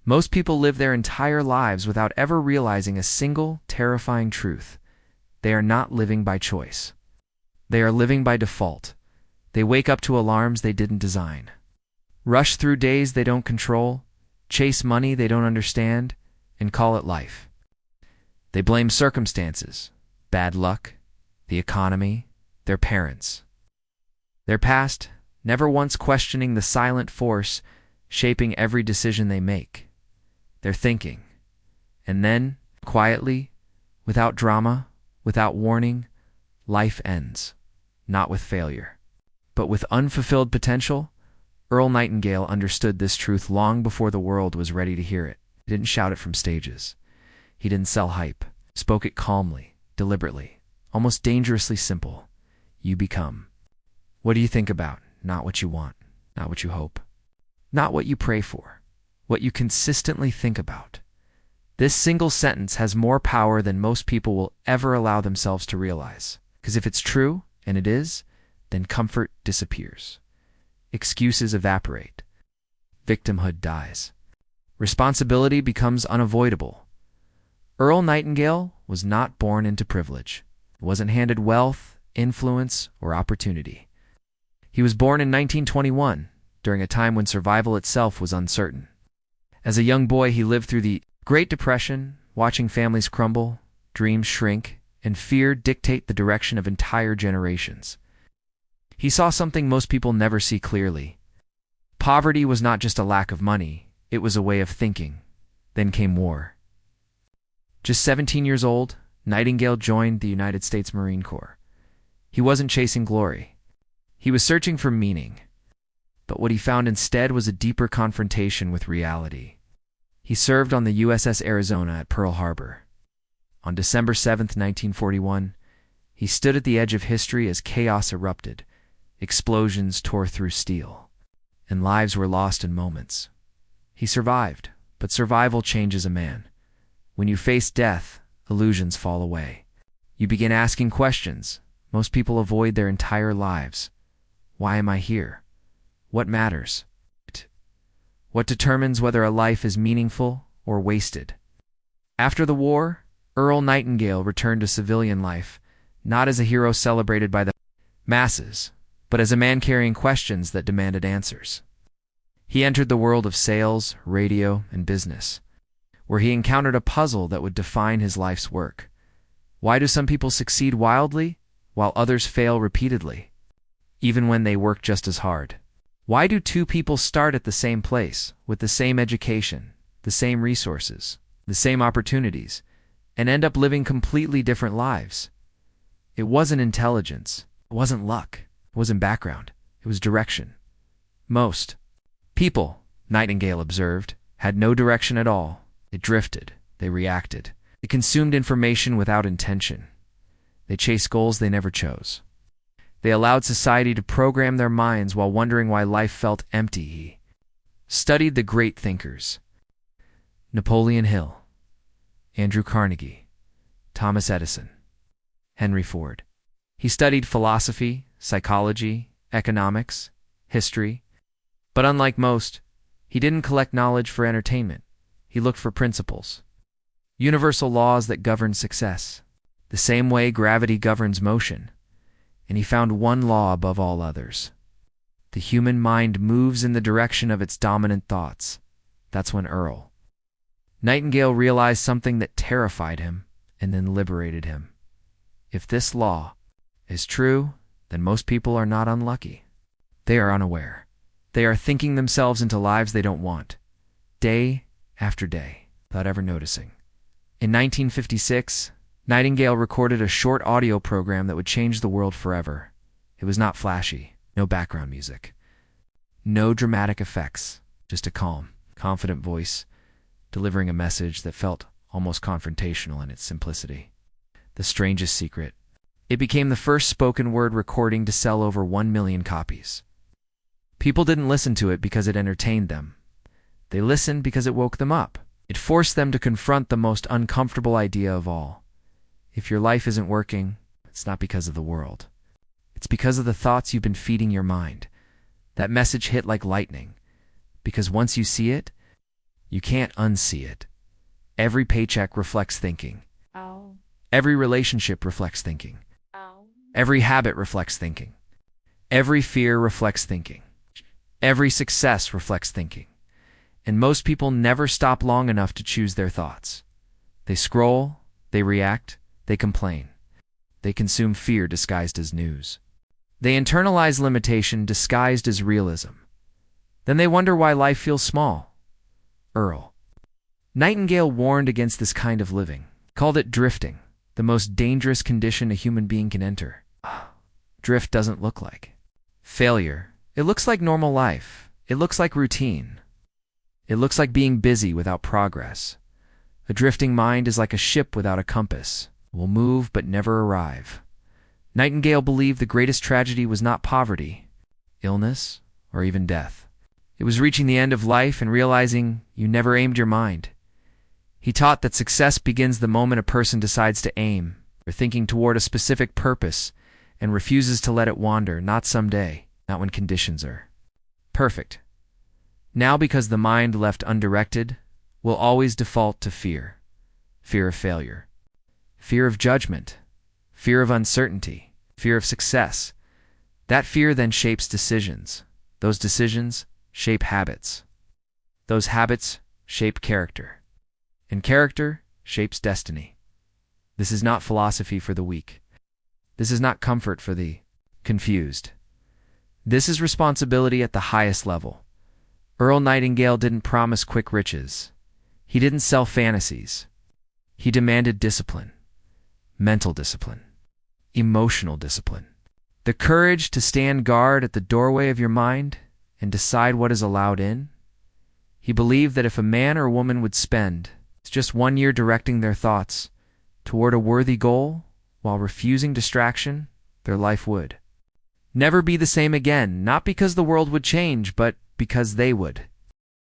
Most people live their entire lives without ever realizing a single terrifying truth. They are not living by choice. They are living by default. They wake up to alarms they didn't design, rush through days they don't control, chase money they don't understand, and call it life. They blame circumstances, bad luck, the economy, their parents, their past, never once questioning the silent force shaping every decision they make. They're thinking. And then, quietly, without drama, without warning, life ends. Not with failure, but with unfulfilled potential. Earl Nightingale understood this truth long before the world was ready to hear it. He didn't shout it from stages. He didn't sell hype. Spoke it calmly, deliberately, almost dangerously simple. You become. What do you think about? Not what you want, not what you hope, not what you pray for, what you consistently think about. This single sentence has more power than most people will ever allow themselves to realize. Because if it's true, and it is, then comfort disappears. Excuses evaporate. Victimhood dies. Responsibility becomes unavoidable. Earl Nightingale was not born into privilege. He wasn't handed wealth, influence, or opportunity. He was born in 1921, during a time when survival itself was uncertain. As a young boy, he lived through the Great Depression, watching families crumble, dreams shrink, and fear dictate the direction of entire generations. He saw something most people never see clearly. Poverty was not just a lack of money, it was a way of thinking. Then came war. Just 17 years old, Nightingale joined the United States Marine Corps. He wasn't chasing glory. He was searching for meaning. But what he found instead was a deeper confrontation with reality. He served on the USS Arizona at Pearl Harbor. On December 7, 1941, he stood at the edge of history as chaos erupted. Explosions tore through steel, and lives were lost in moments. He survived, but survival changes a man. When you face death, illusions fall away. You begin asking questions most people avoid their entire lives. Why am I here? What matters? What determines whether a life is meaningful or wasted? After the war, Earl Nightingale returned to civilian life, not as a hero celebrated by the masses, but as a man carrying questions that demanded answers. He entered the world of sales, radio, and business, where he encountered a puzzle that would define his life's work. Why do some people succeed wildly, while others fail repeatedly, even when they work just as hard? Why do two people start at the same place, with the same education, the same resources, the same opportunities, and end up living completely different lives? It wasn't intelligence. It wasn't luck. It wasn't background. It was direction. Most people, Nightingale observed, had no direction at all. They drifted. They reacted. They consumed information without intention. They chased goals they never chose. They allowed society to program their minds while wondering why life felt empty. He studied the great thinkers: Napoleon Hill, Andrew Carnegie, Thomas Edison, Henry Ford. He studied philosophy, psychology, economics, history. But unlike most, he didn't collect knowledge for entertainment. He looked for principles, universal laws that govern success, the same way gravity governs motion. And he found one law above all others. The human mind moves in the direction of its dominant thoughts. That's when Earl Nightingale realized something that terrified him and then liberated him. If this law is true, then most people are not unlucky. They are unaware. They are thinking themselves into lives they don't want, day after day, without ever noticing. In 1956, Nightingale recorded a short audio program that would change the world forever. It was not flashy, no background music, no dramatic effects, just a calm, confident voice delivering a message that felt almost confrontational in its simplicity. The Strangest Secret. It became the first spoken word recording to sell over 1 million copies. People didn't listen to it because it entertained them. They listened because it woke them up. It forced them to confront the most uncomfortable idea of all. If your life isn't working, it's not because of the world. It's because of the thoughts you've been feeding your mind. That message hit like lightning, because once you see it, You can't unsee it. Every paycheck reflects thinking. Oh, Every relationship reflects thinking. oh, Every habit reflects thinking. Every fear reflects thinking. Every success reflects thinking. And most people never stop long enough to choose their thoughts. They scroll, they react, they complain. They consume fear disguised as news. They internalize limitation disguised as realism. Then they wonder why life feels small. Earl Nightingale warned against this kind of living, called it drifting, the most dangerous condition a human being can enter. Drift doesn't look like failure. It looks like normal life. It looks like routine. It looks like being busy without progress. A drifting mind is like a ship without a compass. It will move but never arrive. Nightingale believed the greatest tragedy was not poverty, illness, or even death. It was reaching the end of life and realizing you never aimed your mind. He taught that success begins the moment a person decides to aim, or thinking toward a specific purpose, and refuses to let it wander, not someday, not when conditions are perfect. Now, because the mind left undirected will always default to fear. Fear of failure. Fear of judgment. Fear of uncertainty. Fear of success. That fear then shapes decisions. Those decisions shape habits. Those habits shape character. And character shapes destiny. This is not philosophy for the weak. This is not comfort for the confused. This is responsibility at the highest level. Earl Nightingale didn't promise quick riches. He didn't sell fantasies. He demanded discipline, mental discipline, emotional discipline, the courage to stand guard at the doorway of your mind and decide what is allowed in. He believed that if a man or woman would spend just 1 year directing their thoughts toward a worthy goal while refusing distraction, their life would never be the same again, not because the world would change, but because they would.